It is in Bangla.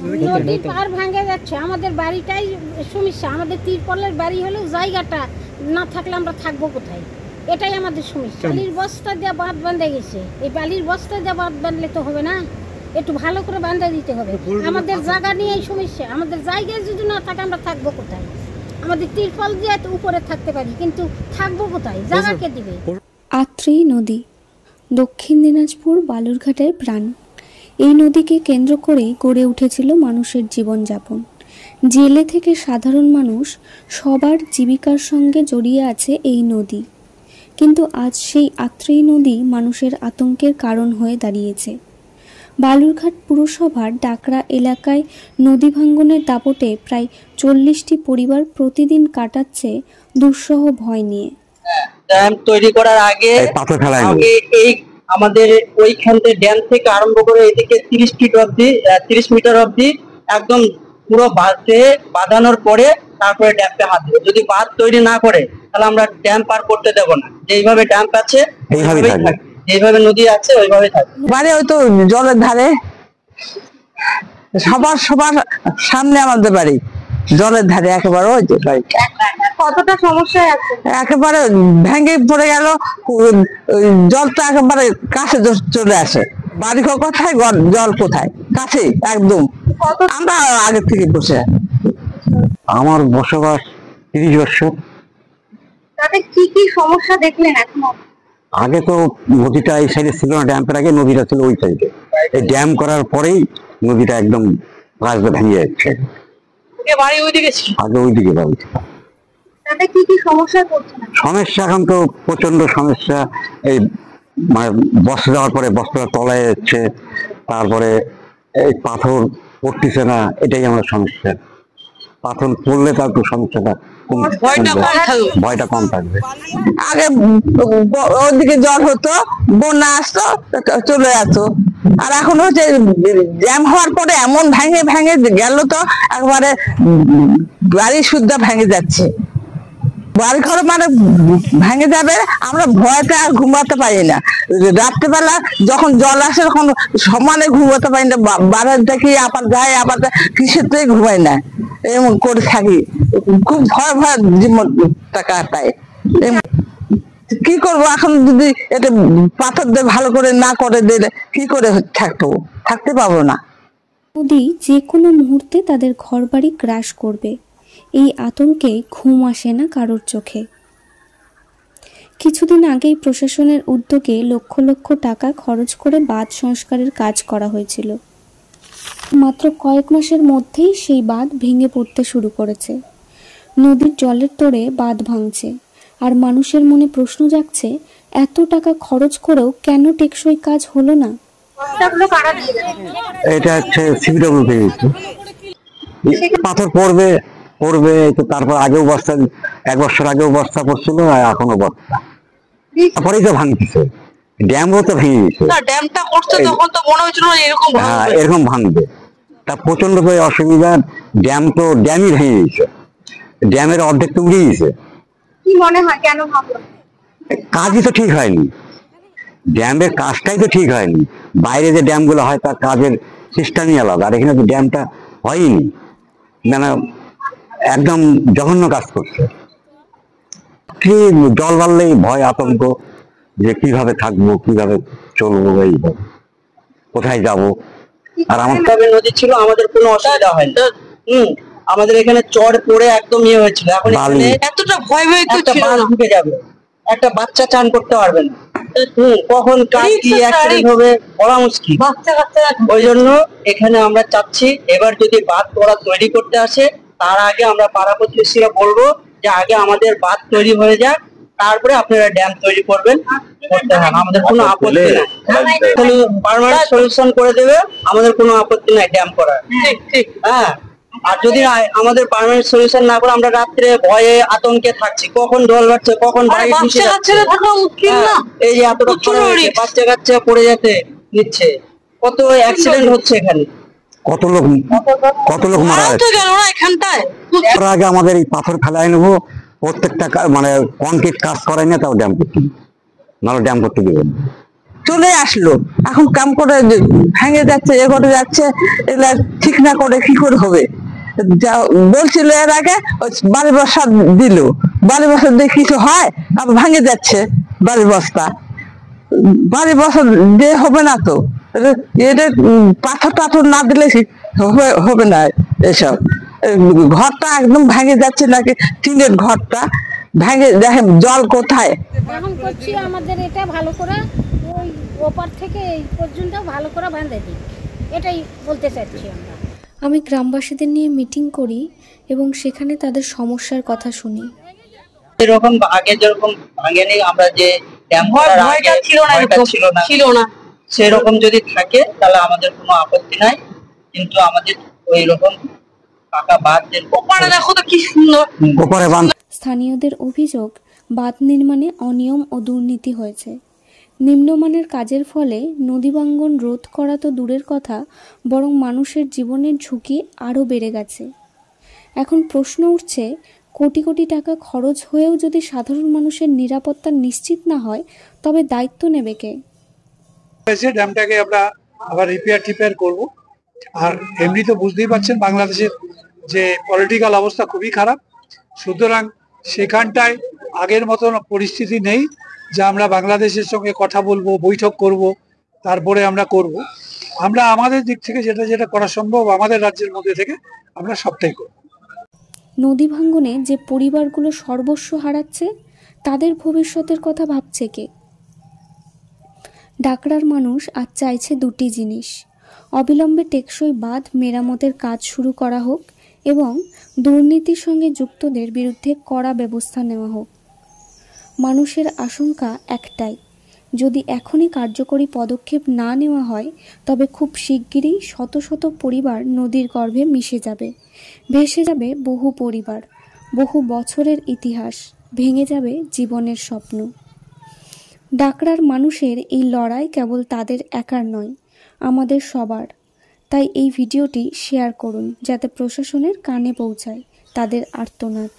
নদী পার ভাঙে যাচ্ছে, আমাদের বাড়িটাই সমস্যা। আমাদের তিরপলের বাড়ি হলেও জায়গাটা না থাকলে আমরা থাকবো কোথায়, এটাই আমাদের সমস্যা। বালির বস্তা দিয়ে বাঁধ বাঁধে গেছে, এই বালির বস্তা দিয়ে বাঁধ বাঁধলে তো হবে না, একটু ভালো করে বাঁধা দিতে হবে। আমাদের জায়গা নিয়ে সমস্যা, আমাদের জায়গায় যদি না থাকে আমরা থাকবো কোথায়? আমাদের তিরপল দিয়ে উপরে থাকতে পারি, কিন্তু থাকবো কোথায়? জায়গাকে দিবে। আত্রেই নদী দক্ষিণ দিনাজপুর বালুরঘাটের প্রাণ। এই নদীকে কেন্দ্র করেই গড়ে উঠেছিল মানুষের জীবনযাপন। জেলে থেকে সাধারণ মানুষ সবার জীবিকার সঙ্গে জড়িয়ে আছে এই নদী। কিন্তু আজ সেই আত্রেই নদী মানুষের আতঙ্কের কারণ হয়ে দাঁড়িয়েছে। বালুরঘাট পুরসভার ডাকরা এলাকায় নদী ভাঙ্গনের দাপটে প্রায় 40টি পরিবার প্রতিদিন কাটাচ্ছে দুঃসহ ভয় নিয়ে। ড্যাম তৈরি করার আগে এই আমাদের ওইখান থেকে ড্যাম থেকে আরম্ভ করে এদিকে 30 মিটার অবধি একদম পুরো বাঁধে বাঁধানোর পরে তারপরে ড্যামটা হাত দেবে। যদি বাঁধ তৈরি না করে তাহলে আমরা ড্যাম পার করতে দেব না। যেইভাবে ড্যাম আছে এইভাবেই থাকবে, যেইভাবে নদী আছে ওইভাবে থাকবে। মানে ওই তো জলের ধারে সবার সামনে আমাদের বাড়ি, জলের ধারে একেবারে ওই যে বাড়ি। কতটা সমস্যায় আছে, একেবারে ভেঙে পড়ে গেল, জলটা একেবারে কাছে চলে আসে। বাড়ি কোথায়, জল কোথায়, কাছে একদম। আমরা আগে থেকে বসে, আমার বসবাস 30 বছর। তাতে কি কি সমস্যা দেখলেন এখন? আগে তো নদীটা এই সাইডে ছিল না, ড্যাম্পের আগে নদীটা ছিল ওই সাইডে। এই ড্যাম করার পরেই নদীটা একদম রাস্তা ভেঙে যাচ্ছে। বাড়ি ওইদিকে ছিল, আগে ওইদিকে বাড়ি ছিল। তাতে কি কি সমস্যা করছে? সমস্যা এখন তো প্রচন্ড সমস্যা। এই মানে বস্তা দেওয়ার পরে বস্তাটা তলায় যাচ্ছে, তারপরে এই পাথর পড়তেছে না, এটাই আমার সমস্যা। পাথর পড়লে তার একটু সমস্যাটা ভয়টা কম থাকবে। আগে ওদিকে জল হতো, বন্যা আসতো, চলে আসতো। আর এখন হচ্ছে জ্যাম হওয়ার পরে এমন ভেঙে গেল তো একবারে বাড়ি শুদ্ধা ভেঙে যাচ্ছে। বাড়ি ঘর মানে ভেঙে যাবে, আমরা ভয়তে আর ঘুমাতে পারি না। রাত্রেবেলা যখন জল আসে তখন সমানে ঘুমাতে পারি না, বাড়ার দেখি আবার যায়, আবার কিসের থেকে ঘুমাই না, এমন করে থাকি। খুব ভয় জীবনটা কাটায়। কি করবো এখন, যদি এটা পাথর দিয়ে ভালো করে না করে দিলে কি করে থাকতে পাবো না। নদী যে কোনো মুহূর্তে তাদের ঘরবাড়ি গ্রাস করবে, এই আতঙ্কে ঘুম আসে না কারোর চোখে। কিছুদিন আগেই প্রশাসনের উদ্যোগে লক্ষ লক্ষ টাকা খরচ করে বাঁধ সংস্কারের কাজ করা হয়েছিল। মাত্র কয়েক মাসের মধ্যেই সেই বাঁধ ভেঙে পড়তে শুরু করেছে। নদীর জলের তোড়ে বাঁধ ভাঙছে, আর মানুষের মনে প্রশ্ন জাগছে, এত টাকা খরচ করেও কেন টেকসই কাজ হলো না? এটা হচ্ছে সিবিডব্লিউ পাথর পড়বে, তারপর আগেও বস্তা, 1 বছর আগেও বস্তা পড়ছিল, আর এখনো বস্তা, তারপরেই তো ভাঙতেছে। ড্যামও তো ভেঙে গেছে, ড্যামটা করতে তখন তো মনে হচ্ছিল এরকম ভাঙবে। তা প্রচন্ড করে অসুবিধা। ড্যামই ভেঙে গেছে, ড্যামের অর্ধেক তো উড়ে গেছে। কি মনে হয় কেন ভাঙলো? কাজই তো ঠিক হয়নি, ড্যামের কাজটাই তো ঠিক হয়নি। বাইরে যে ড্যাম গুলো হয় তার কাজের সিস্টেমই আলাদা, আর এখানে তো ড্যামটা হয়নি, মানে একদম জঘন্য কাজ করছে। কি জল বাড়লেই ভয় আতঙ্ক, যে কিভাবে থাকবো, কিভাবে চলবো, এই কোথায় যাব। আর আমার নদী ছিল, আমাদের কোনো অসুবিধা হয়নি। আমাদের এখানে চড় পড়ে একদম ইয়ে হয়েছিল। এখন এতটা ভয় ঢুকে যাবে, একটা বাচ্চা চান করতে পারবে না, কখন কার কি অ্যাক্সিডেন্ট হবে বলা মুশকিল। ওই জন্য এখানে আমরা চাচ্ছি, এবার যদি বাঁধ করা তৈরি করতে আসে, তার আগে আমরা পাড়া প্রতিবেশীরা বলবো যে আগে আমাদের বাঁধ তৈরি হয়ে যাক, তারপরে আপনারা ড্যাম তৈরি করবেন, করতে হয়। আমাদের কোনো আপত্তি নাই, পার্মানেন্ট সলিউশন করে দেবে, আমাদের কোনো আপত্তি নাই ড্যাম করার। ঠিক। হ্যাঁ, আর যদি আমাদের পার্মানেন্ট সলিউশন না করে আমরা রাত্রে ভয়ে আতঙ্কে থাকছি, কখন জল বাড়ছে, কখন বাড়ি ভেসে যাচ্ছে। এই যে এতটা বাচ্চা কাচ্চা পড়ে যেতে নিচ্ছে, কত অ্যাক্সিডেন্ট হচ্ছে এখানে, কত লোক মারা যাচ্ছে এখানটায়। আগে আমাদের এই পাথর ফেলায় নেবো, প্রত্যেকটা মানে কংক্রিট কাজ করাই না, তাও ড্যাম করতে, নাহলে ড্যাম করতে দেবেন। চলে আসলো, এখন কাম করে ভেঙে যাচ্ছে, এ করে যাচ্ছে, এগুলা ঠিক না করে কি করে হবে? যা বলছিল এর আগে বাড়ি বস্তা দিল, বাড়ি বস্তা দিয়ে কিছু হয়? আবার ভাঙে যাচ্ছে বাড়ি বস্তা, বাড়ি বস্তা দিয়ে হবে না তো, এটা পাথর টাথর না দিলে হবে না এসব। ঘরটা একদম ভেঙে যাচ্ছে, নাকি টিনের ঘরটা ভেঙে, দেখেন জল কোথায়। এখন করছি আমাদের এটা ভালো করে ওই ওপার থেকে এই পর্যন্ত ভালো করে বাঁধে দিই, এটাই বলতে চাচ্ছি আমরা। আমি গ্রামবাসীদের নিয়ে মিটিং করি এবং সেখানে তাদের সমস্যার কথা শুনি। এরকম আগে যেরকম ভাঙেনি, আমরা যে ড্যাম করার আগে ভয়টা ছিল না, সেরকম যদি থাকে তাহলে আমাদের কোনো আপত্তি নাই। কিন্তু আমাদের ওই রকম পাকা বাঁধ, ওপারে দেখো তো কি সুন্দর ওপরে বাঁধ। স্থানীয়দের অভিযোগ, বাঁধ নির্মাণে অনিয়ম ও দুর্নীতি হয়েছে। নিম্নমানের কাজের ফলে নদী ভাঙ্গন রোধ করা তো দূরের কথা, বরং মানুষের জীবনের ঝুঁকি আরও বেড়ে গেছে। এখন প্রশ্ন উঠছে, কোটি কোটি টাকা খরচ হয়েও যদি সাধারণ মানুষের নিরাপত্তা নিশ্চিত না হয়, তবে দায়িত্ব নেবে কে? ড্যামটাকে আমরা আবার রিপেয়ার করব। আর এমনি তো বুঝতেই পারছেন বাংলাদেশের যে পলিটিক্যাল অবস্থা খুবই খারাপ, সুতরাং সেখানটায় আগের মতন পরিস্থিতি নেই যে আমরা বাংলাদেশের সঙ্গে কথা বলবো, বৈঠক করব, তারপরে আমরা করব। আমরা আমাদের দিক থেকে যেটা করা সম্ভব আমাদের রাজ্যের মধ্যে থেকে আমরা সবটাই করব। নদী ভাঙ্গনে যে পরিবারগুলো সর্বস্ব হারাচ্ছে, তাদের ভবিষ্যতের কথা ভাবছে কে? ডাকরার মানুষ আজ চাইছে দুটি জিনিস: অবিলম্বে টেকসই বাঁধ মেরামতের কাজ শুরু করা হোক এবং দুর্নীতির সঙ্গে যুক্তদের বিরুদ্ধে কড়া ব্যবস্থা নেওয়া হোক। মানুষের আশঙ্কা একটাই, যদি এখনই কার্যকরী পদক্ষেপ না নেওয়া হয়, তবে খুব শিগগিরই শত শত পরিবার নদীর গর্ভে মিশে যাবে, ভেসে যাবে বহু পরিবার, বহু বছরের ইতিহাস, ভেঙে যাবে জীবনের স্বপ্ন। ডাকরার মানুষের এই লড়াই কেবল তাদের একার নয়, আমাদের সবার। তাই এই ভিডিওটি শেয়ার করুন, যাতে প্রশাসনের কানে পৌঁছায় তাদের আর্তনাদ।